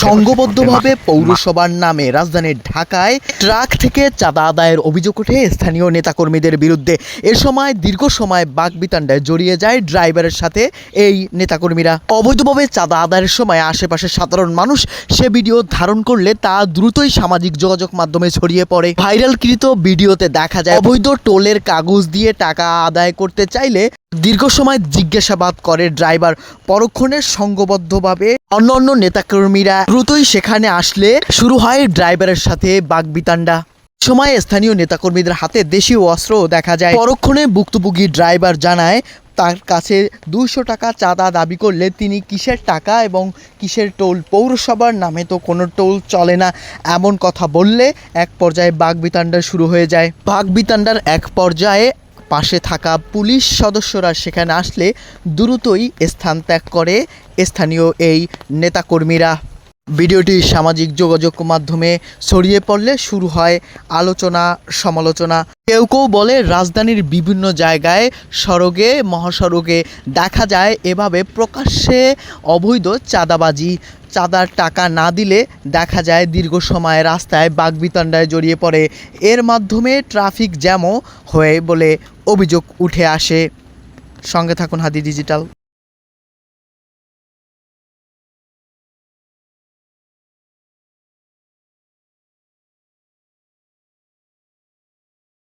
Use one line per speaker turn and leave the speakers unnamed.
সংঘবদ্ধভাবে পৌরসভার নামে রাজধানীর ঢাকায় ট্রাক থেকে চাঁদা আদায়ের অভিযোগ ওঠে স্থানীয় নেতাকর্মীদের বিরুদ্ধে। এ সময় দীর্ঘ সময় বাকবিতণ্ডায় জড়িয়ে যায় ড্রাইভারের সাথে এই নেতাকর্মীরা। অবৈধভাবে চাঁদা আদায়ের সময় আশেপাশের সাধারণ মানুষ সে ভিডিও ধারণ করলে তা দ্রুতই সামাজিক যোগাযোগ মাধ্যমে ছড়িয়ে পড়ে। ভাইরালকৃত ভিডিওতে দেখা যায় অবৈধ টোলের কাগজ দিয়ে টাকা আদায় করতে চাইলে দীর্ঘ সময় জিজ্ঞাসাবাদ করে ড্রাইভার। পরক্ষণে সংঘবদ্ধভাবে অন্যান্য নেতাকর্মীরা দ্রুতই সেখানে আসলে শুরু হয় ড্রাইভারের সাথে বাকবিতণ্ডা। সময় স্থানীয় নেতাকর্মীদের হাতে দেশীয় অস্ত্রও দেখা যায়। পরক্ষণে ভুক্তভোগী ড্রাইভার জানায় তার কাছে 200 টাকা চাঁদা দাবি করলে তিনি কিসের টাকা এবং কিসের টোল, পৌরসভার নামে তো কোনো টোল চলে না, এমন কথা বললে এক পর্যায়ে বাকবিতণ্ডা শুরু হয়ে যায়। বাকবিতণ্ডার এক পর্যায়ে পাশে থাকা পুলিশ সদস্যরা সেখানে আসলে দ্রুতই স্থান ত্যাগ করে স্থানীয় এই নেতাকর্মীরা। ভিডিওটি সামাজিক যোগাযোগ মাধ্যমে ছড়িয়ে পড়লে শুরু হয় আলোচনা সমালোচনা। কেউ কেউ বলে রাজধানীর বিভিন্ন জায়গায় সড়কে মহাসড়কে দেখা যায় এভাবে প্রকাশ্যে অবৈধ চাঁদাবাজি। চাঁদার টাকা না দিলে দেখা যায় দীর্ঘ সময় রাস্তায় বাকবিতণ্ডায় জড়িয়ে পড়ে। এর মাধ্যমে ট্রাফিক জ্যামও হয় বলে অভিযোগ উঠে আসে। সঙ্গে থাকুন হাদি ডিজিটাল।